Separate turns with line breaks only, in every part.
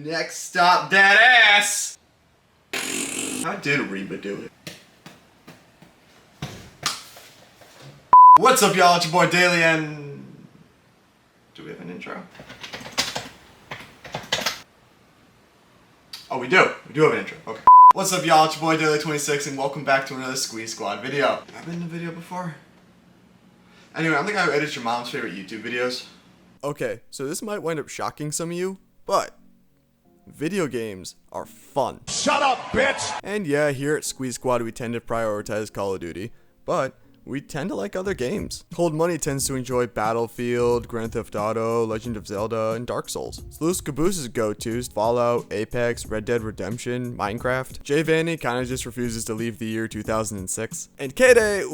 Next stop, that ass! How did Reba do it? What's up, y'all? It's your boy Daily, and... do we have an intro? Oh, we do. We do have an intro. Okay. What's up, y'all? It's your boy Daily26, and welcome back to another SQEE Squad video. Have I been in a video before? Anyway, I'm the guy who edits your mom's favorite YouTube videos. Okay, so this might wind up shocking some of you, but video games are fun.
Shut up, bitch!
And yeah, here at SQEE Squad we tend to prioritize Call of Duty, but we tend to like other games. Coldmoney tends to enjoy Battlefield, Grand Theft Auto, Legend of Zelda, and Dark Souls. Sloose Caboose's go-tos Fallout, Apex, Red Dead Redemption, Minecraft. Jvanny kinda just refuses to leave the year 2006. And Kday,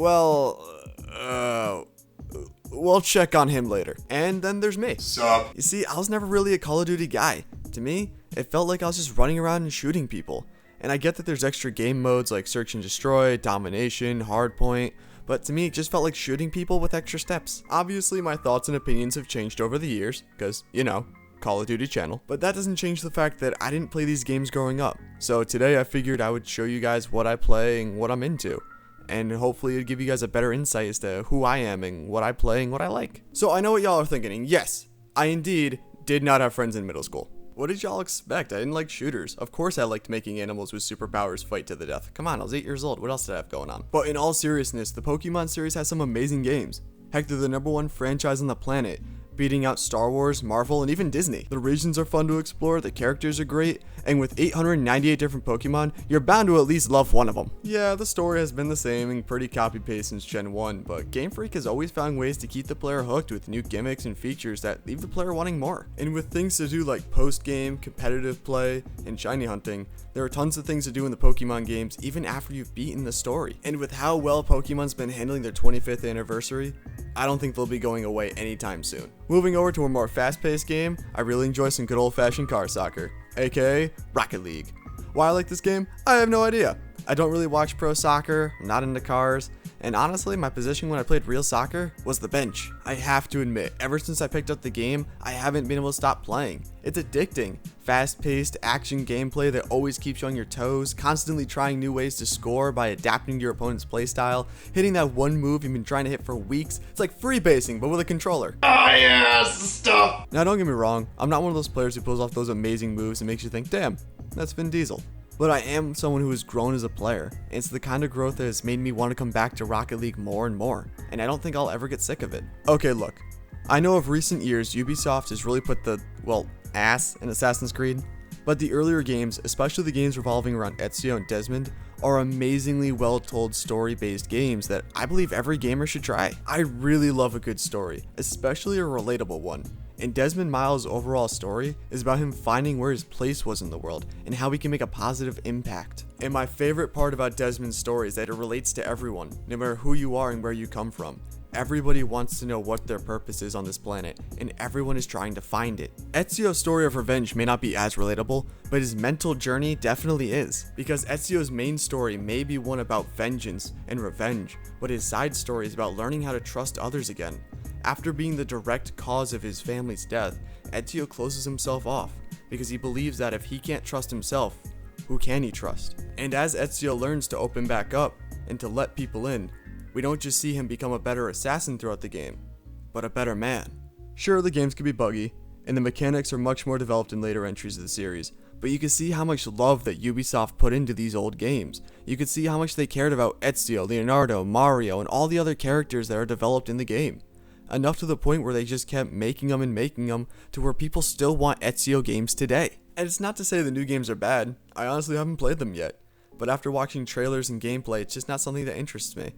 we'll check on him later. And then there's me. Sup? You see, I was never really a Call of Duty guy. To me, it felt like I was just running around and shooting people. And I get that there's extra game modes like Search and Destroy, Domination, Hardpoint, but to me it just felt like shooting people with extra steps. Obviously my thoughts and opinions have changed over the years, because, you know, Call of Duty channel. But that doesn't change the fact that I didn't play these games growing up. So today I figured I would show you guys what I play and what I'm into. And hopefully it'd give you guys a better insight as to who I am and what I play and what I like. So I know what y'all are thinking, and yes, I indeed did not have friends in middle school. What did y'all expect? I didn't like shooters. Of course I liked making animals with superpowers fight to the death. Come on, I was 8 years old. What else did I have going on? But in all seriousness, the Pokemon series has some amazing games. Heck, they're the #1 franchise on the planet, beating out Star Wars, Marvel, and even Disney. The regions are fun to explore, the characters are great, and with 898 different Pokemon, you're bound to at least love one of them. Yeah, the story has been the same and pretty copy-paste since Gen 1, but Game Freak has always found ways to keep the player hooked with new gimmicks and features that leave the player wanting more. And with things to do like post-game, competitive play, and shiny hunting, there are tons of things to do in the Pokemon games even after you've beaten the story. And with how well Pokemon's been handling their 25th anniversary, I don't think they'll be going away anytime soon. Moving over to a more fast-paced game, I really enjoy some good old-fashioned car soccer, aka Rocket League. Why I like this game? I have no idea. I don't really watch pro soccer, I'm not into cars, and honestly, my position when I played real soccer was the bench. I have to admit, ever since I picked up the game, I haven't been able to stop playing. It's addicting. Fast-paced action gameplay that always keeps you on your toes, constantly trying new ways to score by adapting to your opponent's playstyle, hitting that one move you've been trying to hit for weeks. It's like freebasing, but with a controller.
Oh yes, stop!
Now don't get me wrong, I'm not one of those players who pulls off those amazing moves and makes you think, damn, that's Vin Diesel. But I am someone who has grown as a player, and it's the kind of growth that has made me want to come back to Rocket League more and more, and I don't think I'll ever get sick of it. Okay, look, I know of recent years Ubisoft has really put the, well, ass in Assassin's Creed, but the earlier games, especially the games revolving around Ezio and Desmond, are amazingly well-told story-based games that I believe every gamer should try. I really love a good story, especially a relatable one. And Desmond Miles' overall story is about him finding where his place was in the world and how he can make a positive impact. And my favorite part about Desmond's story is that it relates to everyone, no matter who you are and where you come from. Everybody wants to know what their purpose is on this planet, and everyone is trying to find it. Ezio's story of revenge may not be as relatable, but his mental journey definitely is. Because Ezio's main story may be one about vengeance and revenge, but his side story is about learning how to trust others again. After being the direct cause of his family's death, Ezio closes himself off, because he believes that if he can't trust himself, who can he trust? And as Ezio learns to open back up, and to let people in, we don't just see him become a better assassin throughout the game, but a better man. Sure, the games can be buggy, and the mechanics are much more developed in later entries of the series, but you can see how much love that Ubisoft put into these old games. You can see how much they cared about Ezio, Leonardo, Mario, and all the other characters that are developed in the game. Enough to the point where they just kept making them to where people still want Ezio games today. And it's not to say the new games are bad, I honestly haven't played them yet, but after watching trailers and gameplay, it's just not something that interests me.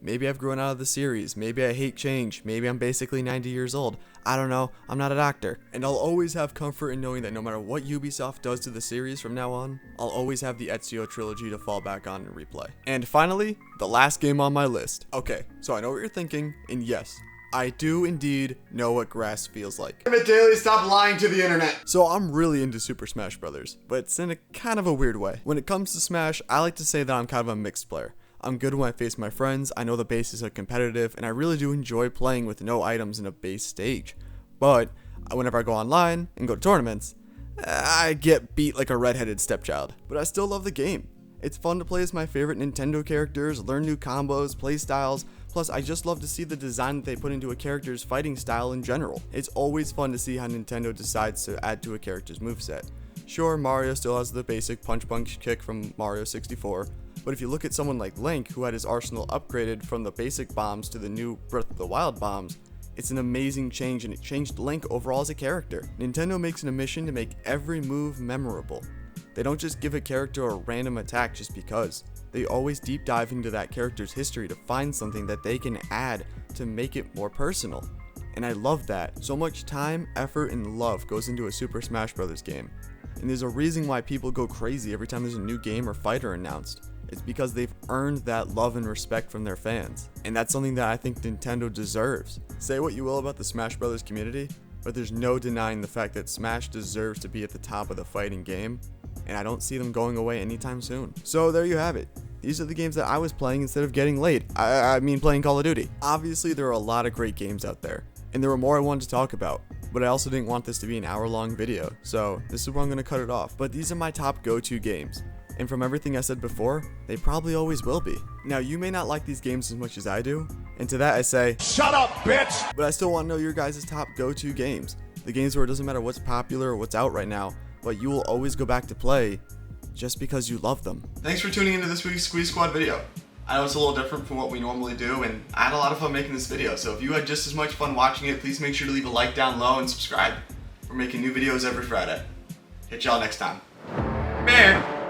Maybe I've grown out of the series, maybe I hate change, maybe I'm basically 90 years old, I don't know, I'm not a doctor. And I'll always have comfort in knowing that no matter what Ubisoft does to the series from now on, I'll always have the Ezio trilogy to fall back on and replay. And finally, the last game on my list. Okay, so I know what you're thinking, and yes, I do indeed know what grass feels like.
Damn it, Daily, stop lying to the internet.
So I'm really into Super Smash Bros., but it's in a kind of a weird way. When it comes to Smash, I like to say that I'm kind of a mixed player. I'm good when I face my friends, I know the bases are competitive, and I really do enjoy playing with no items in a base stage. But whenever I go online and go to tournaments, I get beat like a redheaded stepchild, but I still love the game. It's fun to play as my favorite Nintendo characters, learn new combos, play styles, plus I just love to see the design that they put into a character's fighting style in general. It's always fun to see how Nintendo decides to add to a character's moveset. Sure, Mario still has the basic punch kick from Mario 64, but if you look at someone like Link, who had his arsenal upgraded from the basic bombs to the new Breath of the Wild bombs, it's an amazing change, and it changed Link overall as a character. Nintendo makes it a mission to make every move memorable. They don't just give a character a random attack just because. They always deep dive into that character's history to find something that they can add to make it more personal. And I love that. So much time, effort, and love goes into a Super Smash Bros. Game. And there's a reason why people go crazy every time there's a new game or fighter announced. It's because they've earned that love and respect from their fans. And that's something that I think Nintendo deserves. Say what you will about the Smash Bros. Community, but there's no denying the fact that Smash deserves to be at the top of the fighting game, and I don't see them going away anytime soon. So there you have it. These are the games that I was playing instead of getting late. I mean playing Call of Duty. Obviously there are a lot of great games out there, and there were more I wanted to talk about, but I also didn't want this to be an hour-long video, so this is where I'm going to cut it off. But these are my top go-to games, and from everything I said before, they probably always will be. Now, you may not like these games as much as I do, and to that I say,
Shut up, bitch!
but I still want to know your guys' top go-to games. The games where it doesn't matter what's popular or what's out right now, but you will always go back to play just because you love them.
Thanks for tuning into this week's SQEE Squad video. I know it's a little different from what we normally do, and I had a lot of fun making this video, so if you had just as much fun watching it, please make sure to leave a like down low and subscribe. We're making new videos every Friday. Catch y'all next time. Man.